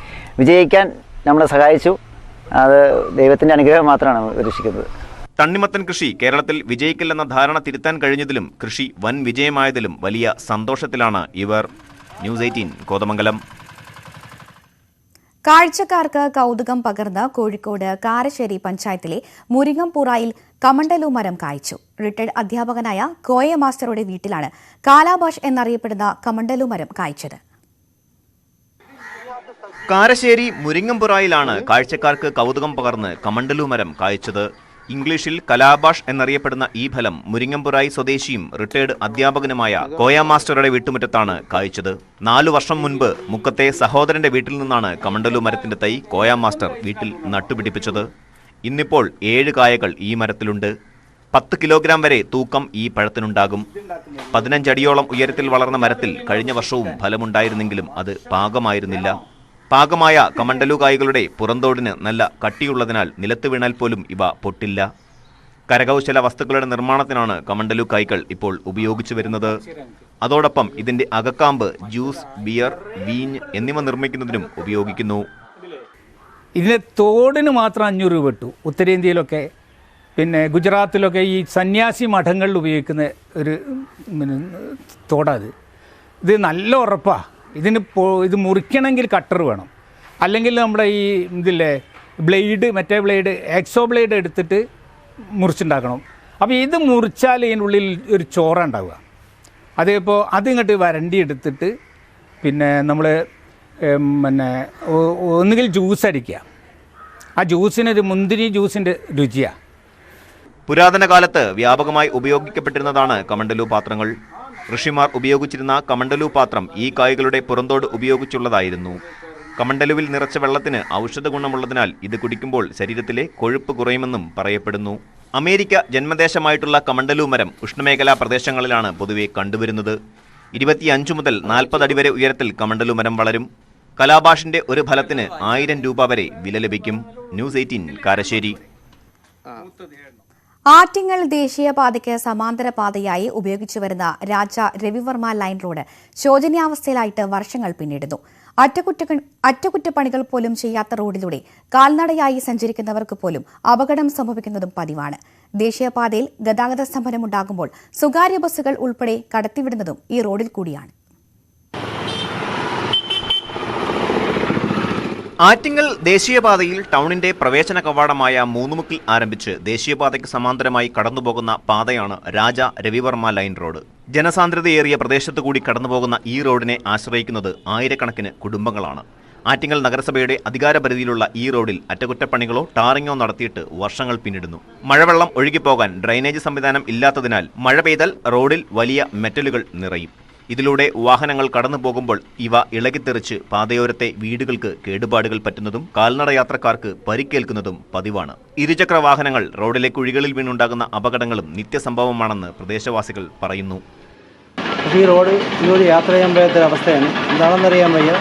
വിജയിക്കാൻ നമ്മളെ സഹായിച്ചു. അത് ദൈവത്തിൻ്റെ അനുഗ്രഹം മാത്രമാണ് പ്രതീക്ഷിക്കുന്നത്. തണ്ണിമത്തൻ കൃഷി കേരളത്തിൽ വിജയിക്കില്ലെന്ന ധാരണ തിരുത്താൻ കഴിഞ്ഞതിലും കൃഷി വൻ വിജയമായതിലും വലിയ സന്തോഷത്തിലാണ് ഇവർ. ന്യൂസ് 18 കോതമംഗലം. കാഴ്ചക്കാർക്ക് കൗതുകം പകർന്ന് കോഴിക്കോട് കാരശ്ശേരി പഞ്ചായത്തിലെ മുരിങ്ങംപുറായിൽ കമണ്ടലു മരം കായ്ച്ചു. റിട്ടയർഡ് അധ്യാപകനായ കോയ മാസ്റ്ററുടെ വീട്ടിലാണ് കാലാബാഷ് എന്നറിയപ്പെടുന്ന കമണ്ടലു മരം കായ്ച്ചത്. കാരശ്ശേരി മുരിങ്ങംപുറായിലാണ് കാഴ്ചക്കാർക്ക് കൗതുകം പകർന്ന് കമണ്ടലു മരം കായ്ച്ചത്. ഇംഗ്ലീഷിൽ കലാബാഷ് എന്നറിയപ്പെടുന്ന ഈ ഫലം മുരിങ്ങംപുറായി സ്വദേശിയും റിട്ടയർഡ് അധ്യാപകനുമായ കോയ മാസ്റ്ററുടെ വീട്ടുമുറ്റത്താണ് കായ്ച്ചത്. 4 വർഷം മുൻപ് മുക്കത്തെ സഹോദരന്റെ വീട്ടിൽ നിന്നാണ് കമണ്ടലു മരത്തിന്റെ തൈ കോയ മാസ്റ്റർ വീട്ടിൽ നട്ടുപിടിപ്പിച്ചത്. ഇന്നിപ്പോൾ 7 കായകൾ ഈ മരത്തിലുണ്ട്. 10 കിലോഗ്രാം വരെ തൂക്കം ഈ പഴത്തിനുണ്ടാകും. 15 അടിയോളം ഉയരത്തിൽ വളർന്ന മരത്തിൽ കഴിഞ്ഞ വർഷവും ഫലമുണ്ടായിരുന്നെങ്കിലും അത് പാകമായിരുന്നില്ല. പാകമായ കമണ്ടലു കായ്കളുടെ പുറന്തോടിന് നല്ല കട്ടിയുള്ളതിനാൽ നിലത്ത് വീണാൽ പോലും ഇവ പൊട്ടില്ല. കരകൗശല വസ്തുക്കളുടെ നിർമ്മാണത്തിനാണ് കമണ്ടലു കായ്കൾ ഇപ്പോൾ ഉപയോഗിച്ചു വരുന്നത്. അതോടൊപ്പം ഇതിന്റെ അകക്കാമ്പ് ജ്യൂസ്, ബിയർ, വീഞ്ഞ് എന്നിവ നിർമ്മിക്കുന്നതിനും ഉപയോഗിക്കുന്നു. ഇതിന്റെ തോടിന് മാത്രം 500 രൂപ കിട്ടും. ഉത്തരേന്ത്യയിലൊക്കെ പിന്നെ ഗുജറാത്തിലൊക്കെ ഈ സന്യാസി മഠങ്ങളിൽ ഉപയോഗിക്കുന്ന ഒരു തോടാത്. ഇത് നല്ല ഉറപ്പാണ്. ഇത് മുറിക്കണമെങ്കിൽ കട്ടർ വേണം. അല്ലെങ്കിൽ നമ്മുടെ ഈ ഇതില്ലേ മറ്റേ ബ്ലേഡ് എക്സോ ബ്ലേഡ് എടുത്തിട്ട് മുറിച്ചുണ്ടാക്കണം. അപ്പോൾ ഇത് മുറിച്ചാൽ ഇതിനുള്ളിൽ ഒരു ചോറ ഉണ്ടാവുക. അതേപ്പോൾ അതിങ്ങോട്ട് വരണ്ടി എടുത്തിട്ട് പിന്നെ നമ്മൾ ഒന്നുകിൽ ജ്യൂസ് അടിക്കുക. ആ ജ്യൂസിനൊരു മുന്തിരി ജ്യൂസിൻ്റെ രുചിയാണ്. പുരാതന കാലത്ത് വ്യാപകമായി ഉപയോഗിക്കപ്പെട്ടിരുന്നതാണ് കമണ്ടലു പാത്രങ്ങൾ. ഋഷിമാർ ഉപയോഗിച്ചിരുന്ന കമണ്ടലു പാത്രം ഈ കായ്കളുടെ പുറന്തോട് ഉപയോഗിച്ചുള്ളതായിരുന്നു. കമണ്ടലുവിൽ നിറച്ച വെള്ളത്തിന് ഔഷധ ഗുണമുള്ളതിനാൽ ഇത് കുടിക്കുമ്പോൾ ശരീരത്തിലെ കൊഴുപ്പ് കുറയുമെന്നും പറയപ്പെടുന്നു. അമേരിക്ക ജന്മദേശമായിട്ടുള്ള കമണ്ടലു മരം ഉഷ്ണമേഖലാ പ്രദേശങ്ങളിലാണ് പൊതുവെ കണ്ടുവരുന്നത്. 25 മുതൽ 40 അടി വരെ ഉയരത്തിൽ കമണ്ടലു മരം വളരും. കലാബാഷിന്റെ ഒരു ഫലത്തിന് 1000 രൂപ വരെ വില ലഭിക്കും. ന്യൂസ് 18 കാരശ്ശേരി. ആറ്റിങ്ങൽ ദേശീയപാതയ്ക്ക് സമാന്തര പാതയായി ഉപയോഗിച്ചുവരുന്ന രാജ രവിവർമ്മ ലൈൻ റോഡ് ശോചനീയാവസ്ഥയിലായിട്ട് വർഷങ്ങൾ പിന്നിടുന്നു. അറ്റകുറ്റപ്പണികൾ പോലും ചെയ്യാത്ത റോഡിലൂടെ കാൽനടയായി സഞ്ചരിക്കുന്നവർക്ക് പോലും അപകടം സംഭവിക്കുന്നതും പതിവാണ്. ദേശീയപാതയിൽ ഗതാഗത സ്തംഭനമുണ്ടാകുമ്പോൾ സ്വകാര്യ ബസ്സുകൾ ഉൾപ്പെടെ കടത്തിവിടുന്നതും ഈ റോഡിൽ കൂടിയാണ്. ആറ്റിങ്ങൽ ദേശീയപാതയിൽ ടൗണിന്റെ പ്രവേശന കവാടമായ മൂന്നുമുക്കിൽ ആരംഭിച്ച് ദേശീയപാതയ്ക്ക് സമാന്തരമായി കടന്നുപോകുന്ന പാതയാണ് രാജ രവിവർമ്മ ലൈൻ റോഡ്. ജനസാന്ദ്രതയേറിയ പ്രദേശത്തുകൂടി കടന്നുപോകുന്ന ഈ റോഡിനെ ആശ്രയിക്കുന്നത് ആയിരക്കണക്കിന് കുടുംബങ്ങളാണ്. ആറ്റിങ്ങൽ നഗരസഭയുടെ അധികാരപരിധിയിലുള്ള ഈ റോഡിൽ അറ്റകുറ്റപ്പണികളോ ടാറിങ്ങോ നടത്തിയിട്ട് വർഷങ്ങൾ പിന്നിടുന്നു. മഴവെള്ളം ഒഴുകിപ്പോകാൻ ഡ്രൈനേജ് സംവിധാനം ഇല്ലാത്തതിനാൽ മഴ പെയ്താൽ റോഡിൽ വലിയ മെറ്റലുകൾ നിറയും. ഇതിലൂടെ വാഹനങ്ങൾ കടന്നു പോകുമ്പോൾ ഇവ ഇളകിത്തെറിച്ച് പാതയോരത്തെ വീടുകൾക്ക് കേടുപാടുകൾ പറ്റുന്നതും കാൽനടയാത്രക്കാർക്ക് പരിക്കേൽക്കുന്നതും പതിവാണ്. ഇരുചക്ര വാഹനങ്ങൾ റോഡിലെ കുഴികളിൽ വീണുണ്ടാകുന്ന അപകടങ്ങളും നിത്യസംഭവമാണെന്ന് പ്രദേശവാസികൾ പറയുന്നു. ഈ റോഡ് ഇതിലൂടെ യാത്ര ചെയ്യാൻ പറ്റാത്ത അവസ്ഥയാണ്. എന്താണെന്നറിയാൻ വയ്യ.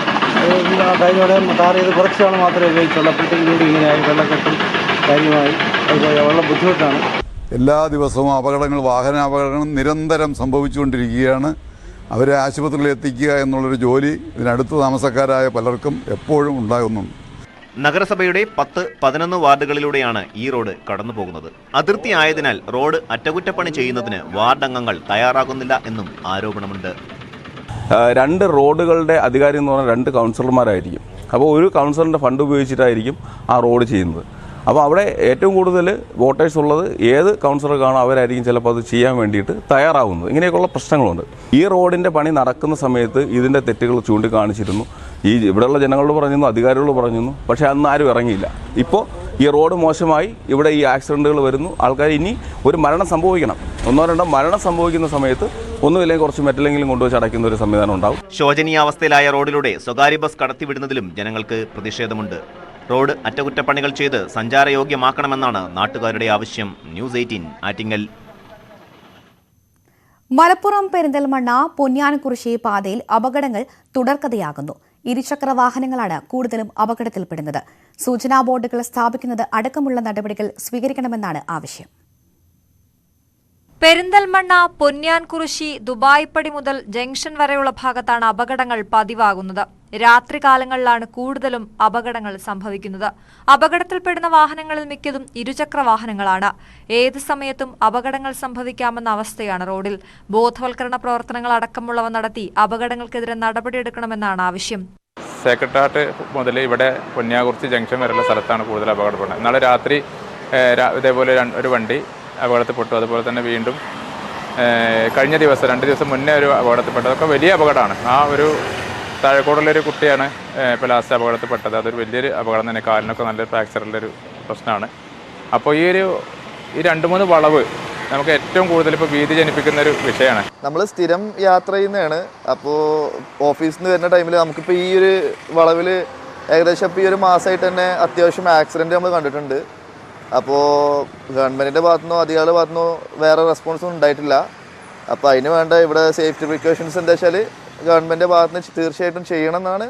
കഴിഞ്ഞോടെ ടാർ ചെയ്ത് കുറച്ച് നാൾ മാത്രമേ ഉപയോഗിച്ചുള്ളൂ. അപ്പോഴത്തേക്കും കൂടി ഇങ്ങനെയായി വെള്ളക്കെട്ടും കാര്യമായി അതുപോലെ വളരെ ബുദ്ധിമുട്ടാണ്. എല്ലാ ദിവസവും വാഹനാപകടങ്ങൾ നിരന്തരം സംഭവിച്ചുകൊണ്ടിരിക്കുകയാണ്. അവരെ ആശുപത്രിയിൽ എത്തിക്കുക എന്നുള്ളൊരു ജോലി ഇതിനടുത്ത് താമസക്കാരായ പലർക്കും എപ്പോഴും ഉണ്ടാകുന്നുണ്ട്. നഗരസഭയുടെ 10-11 വാർഡുകളിലൂടെയാണ് ഈ റോഡ് കടന്നു പോകുന്നത്. അതിർത്തി ആയതിനാൽ റോഡ് അറ്റകുറ്റപ്പണി ചെയ്യുന്നതിന് വാർഡ് അംഗങ്ങൾ തയ്യാറാകുന്നില്ല എന്നും ആരോപണമുണ്ട്. 2 റോഡുകളുടെ അധികാരി എന്ന് പറഞ്ഞാൽ 2 കൗൺസിലർമാരായിരിക്കും. അപ്പോൾ ഒരു കൗൺസിലറിൻ്റെ ഫണ്ട് ഉപയോഗിച്ചിട്ടായിരിക്കും ആ റോഡ് ചെയ്യുന്നത്. അപ്പോൾ അവിടെ ഏറ്റവും കൂടുതൽ വോട്ടേഴ്സ് ഉള്ളത് ഏത് കൗൺസിലർ കാണോ അവരായിരിക്കും ചിലപ്പോൾ അത് ചെയ്യാൻ വേണ്ടിയിട്ട് തയ്യാറാകുന്നത്. ഇങ്ങനെയൊക്കെയുള്ള പ്രശ്നങ്ങളുണ്ട്. ഈ റോഡിൻ്റെ പണി നടക്കുന്ന സമയത്ത് ഇതിൻ്റെ തെറ്റുകൾ ചൂണ്ടിക്കാണിച്ചിരുന്നു. ഇവിടെയുള്ള ജനങ്ങളോട് പറഞ്ഞിരുന്നു, അധികാരികളോട് പറഞ്ഞിരുന്നു. പക്ഷേ അന്ന് ആരും ഇറങ്ങിയില്ല. ഇപ്പോൾ ഈ റോഡ് മോശമായി, ഇവിടെ ഈ ആക്സിഡൻറ്റുകൾ വരുന്നു. ആൾക്കാർ ഇനി ഒരു മരണം സംഭവിക്കണം, 1-2 മരണം സംഭവിക്കുന്ന സമയത്ത് ഒന്നുമില്ലെങ്കിൽ കുറച്ച് മെറ്റലെങ്കിലും കൊണ്ടുവച്ച് അടയ്ക്കുന്ന ഒരു സംവിധാനം ഉണ്ടാവും. ശോചനീയാവസ്ഥയിലായ റോഡിലൂടെ സ്വകാര്യ ബസ് കടത്തിവിടുന്നതിലും ജനങ്ങൾക്ക് പ്രതിഷേധമുണ്ട്. റോഡ് അറ്റകുറ്റപ്പണികൾ ചെയ്ത് സഞ്ചാരയോഗ്യമാക്കണമെന്നാണ് നാട്ടുകാരുടെ ആവശ്യം. ന്യൂസ് 18 ആറ്റിങ്ങൽ. മലപ്പുറം പെരിന്തൽമണ്ണ പൊന്നാനിക്കുറിശ്ശി പാതയിൽ അപകടങ്ങൾ തുടർക്കഥയാകുന്നു. ഇരുചക്ര വാഹനങ്ങളാണ് കൂടുതലും അപകടത്തിൽപ്പെടുന്നത്. സൂചനാ ബോർഡുകൾ സ്ഥാപിക്കുന്നത് അടക്കമുള്ള നടപടികൾ സ്വീകരിക്കണമെന്നാണ് ആവശ്യം. പെരിന്തൽമണ്ണ പൊന്നാനിക്കുറിശ്ശി ദുബായിപ്പടി മുതൽ ജംഗ്ഷൻ വരെയുള്ള ഭാഗത്താണ് അപകടങ്ങൾ പതിവാകുന്നത്. രാത്രികാലങ്ങളിലാണ് കൂടുതലും അപകടങ്ങൾ സംഭവിക്കുന്നത്. അപകടത്തിൽപ്പെടുന്ന വാഹനങ്ങളിൽ മിക്കതും ഇരുചക്ര വാഹനങ്ങളാണ്. ഏത് സമയത്തും അപകടങ്ങൾ സംഭവിക്കാമെന്ന അവസ്ഥയാണ് റോഡിൽ. ബോധവൽക്കരണ പ്രവർത്തനങ്ങൾ അടക്കമുള്ളവ നടത്തി അപകടങ്ങൾക്കെതിരെ നടപടിയെടുക്കണമെന്നാണ് ആവശ്യം. സെക്രട്ടേറിയറ്റ് മുതൽ ഇവിടെ പൊന്നാനിക്കുറിശ്ശി ജംഗ്ഷൻ വരെയുള്ള സ്ഥലത്താണ് കൂടുതൽ അപകടപ്പെടുന്നത്. നാളെ രാത്രി ഇതേപോലെ ഒരു വണ്ടി അപകടത്തിൽപ്പെട്ടു. അതുപോലെ തന്നെ വീണ്ടും കഴിഞ്ഞ ദിവസം 2 ദിവസം മുന്നേ ഒരു അപകടത്തിൽപ്പെട്ടു. അതൊക്കെ വലിയ അപകടമാണ്. ആ ഒരു താഴെക്കോടുള്ളൊരു കുട്ടിയാണ് ഇപ്പോൾ ലാസ്റ്റ് അപകടത്തിൽപ്പെട്ടത്. അതൊരു വലിയൊരു അപകടം തന്നെ. കാലിനൊക്കെ നല്ല ഫ്രാക്ചറുള്ളൊരു പ്രശ്നമാണ്. അപ്പോൾ ഈ 2-3 വളവ് നമുക്ക് ഏറ്റവും കൂടുതൽ ഇപ്പോൾ ഭീതി ജനിപ്പിക്കുന്ന ഒരു വിഷയമാണ്. നമ്മൾ സ്ഥിരം യാത്ര ചെയ്യുന്നതാണ്. അപ്പോൾ ഓഫീസിൽ നിന്ന് വരുന്ന ടൈമിൽ നമുക്കിപ്പോൾ ഈ ഒരു വളവിൽ ഏകദേശം ഇപ്പോൾ ഈ ഒരു മാസമായിട്ട് തന്നെ അത്യാവശ്യം ആക്സിഡൻറ്റ് നമ്മൾ കണ്ടിട്ടുണ്ട്. അപ്പോൾ ഗവൺമെൻറ്റിൻ്റെ ഭാഗത്തുനിന്നോ അധികാരികളുടെ ഭാഗത്തുനിന്നോ വേറെ റെസ്പോൺസൊന്നും ഉണ്ടായിട്ടില്ല. അപ്പോൾ അതിന് വേണ്ട ഇവിടെ സേഫ്റ്റി പ്രിക്കോഷൻസ് എന്താ വെച്ചാൽ ഗവൺമെൻറ്റിൻ്റെ ഭാഗത്തുനിന്ന് തീർച്ചയായിട്ടും ചെയ്യണം എന്നാണ്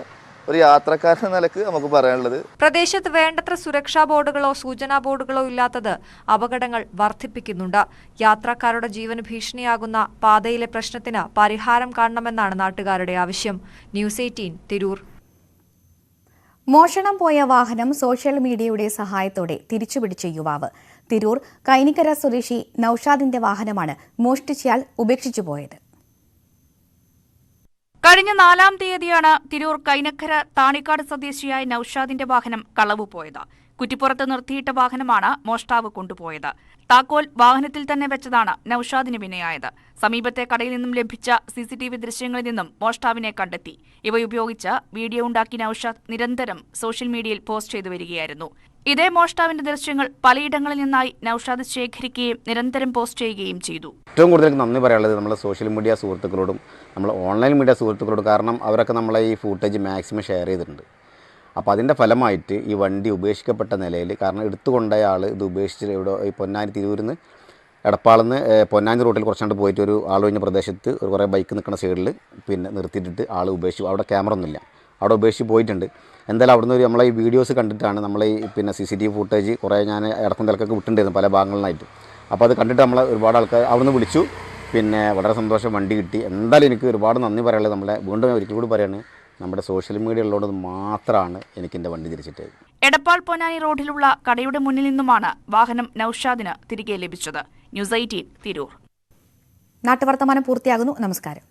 ഒരു യാത്രക്കാരൻ നിലക്ക് നമുക്ക് പറയാനുള്ളത്. പ്രദേശത്ത് വേണ്ടത്ര സുരക്ഷാ ബോർഡുകളോ സൂചനാ ബോർഡുകളോ ഇല്ലാത്തത് അപകടങ്ങൾ വർദ്ധിപ്പിക്കുന്നുണ്ട്. യാത്രക്കാരുടെ ജീവന് ഭീഷണിയാകുന്ന പാതയിലെ പ്രശ്നത്തിന് പരിഹാരം കാണണമെന്നാണ് നാട്ടുകാരുടെ ആവശ്യം. ന്യൂസ് 18 തിരൂർ. മോഷണം പോയ വാഹനം സോഷ്യൽ മീഡിയയുടെ സഹായത്തോടെ തിരിച്ചുപിടിച്ച യുവാവ്. തിരൂർ കൈനിക്കര സ്വദേശി നൌഷാദിന്റെ വാഹനമാണ് മോഷ്ടിച്ചയാൾ ഉപേക്ഷിച്ചു പോയത്. കഴിഞ്ഞ 4-ാം തീയതിയാണ് തിരൂർ കൈനക്കര താണിക്കാട് സ്വദേശിയായ നൌഷാദിന്റെ വാഹനം കളവ് പോയത്. കുറ്റിപ്പുറത്ത് നിർത്തിയിട്ട വാഹനമാണ് മോഷ്ടാവ് കൊണ്ടുപോയത്. താക്കോൽ വാഹനത്തിൽ തന്നെ വെച്ചതാണ് നൌഷാദിന് വിനയായത്. സമീപത്തെ കടയിൽ നിന്നും ലഭിച്ച CCTV ദൃശ്യങ്ങളിൽ നിന്നും മോഷ്ടാവിനെ കണ്ടെത്തി. ഇവയുപയോഗിച്ച് വീഡിയോ ഉണ്ടാക്കി നൌഷാദ് നിരന്തരം സോഷ്യൽ മീഡിയയിൽ പോസ്റ്റ് ചെയ്തു വരികയായിരുന്നു. ഇതേ മോഷ്ടാവിന്റെ ദൃശ്യങ്ങൾ പലയിടങ്ങളിൽ നിന്നായി നൌഷാദ് ശേഖരിക്കുകയും നിരന്തരം പോസ്റ്റ് ചെയ്യുകയും ചെയ്തു. ഏറ്റവും കൂടുതൽ നന്ദി പറയാനുള്ളത് നമ്മളെ സോഷ്യൽ മീഡിയ സുഹൃത്തുക്കളോടും നമ്മൾ ഓൺലൈൻ മീഡിയ സുഹൃത്തുക്കളോടും. കാരണം അവരൊക്കെ നമ്മളെ ഈ ഫൂട്ടേജ് മാക്സിമം ഷെയർ ചെയ്തിട്ടുണ്ട്. അപ്പോൾ അതിൻ്റെ ഫലമായിട്ട് ഈ വണ്ടി ഉപേക്ഷിക്കപ്പെട്ട നിലയിൽ, കാരണം എടുത്തുകൊണ്ടയ ആൾ ഇത് ഉപേക്ഷിച്ച് ഇവിടെ ഈ പൊന്നാനി തിരൂരിൽ നിന്ന് എടപ്പാളിൽ നിന്ന് പൊന്നാനി റൂട്ടിൽ കുറച്ചുകൊണ്ട് പോയിട്ട് ഒരു ആളൊഴിഞ്ഞ പ്രദേശത്ത് ഒരു കുറേ ബൈക്ക് നിൽക്കുന്ന സൈഡിൽ പിന്നെ നിർത്തിയിട്ടിട്ട് ആൾ ഉപേക്ഷിച്ചു. അവിടെ ക്യാമറ ഒന്നുമില്ല, അവിടെ ഉപേക്ഷിച്ച് പോയിട്ടുണ്ട്. എന്തായാലും അവിടുന്ന് ഒരു നമ്മളെ ഈ വീഡിയോസ് കണ്ടിട്ടാണ് നമ്മളെ ഈ പിന്നെ CCTV ഫുട്ടേജ് കുറേ ഞാൻ ഇടക്കും തിലക്കൊക്കെ വിട്ടിട്ടുണ്ടായിരുന്നു പല ഭാഗങ്ങളിലായിട്ട്. അപ്പോൾ അത് കണ്ടിട്ട് നമ്മൾ ഒരുപാട് ആൾക്കാർ അവിടുന്ന് വിളിച്ചു. പിന്നെ വളരെ സന്തോഷം, വണ്ടി കിട്ടി. എന്തായാലും എനിക്ക് ഒരുപാട് നന്ദി പറയാനുള്ളത് നമ്മളെ വീണ്ടും ഒരിക്കൽ കൂടി പറയാണ്, നമ്മുടെ സോഷ്യൽ മീഡിയ ഉള്ളതുകൊണ്ട് മാത്രമാണ് എനിക്ക് എൻ്റെ വണ്ടി തിരിച്ചിട്ടത്. എടപ്പാൾ പൊന്നാനി റോഡിലുള്ള കടയുടെ മുന്നിൽ നിന്നുമാണ് വാഹനം നൌഷാദിന് തിരികെ ലഭിച്ചത്. ന്യൂസ് 18 തിരൂർ. നാട്ടുവർത്തമാനം പൂർത്തിയാകുന്നു. നമസ്കാരം.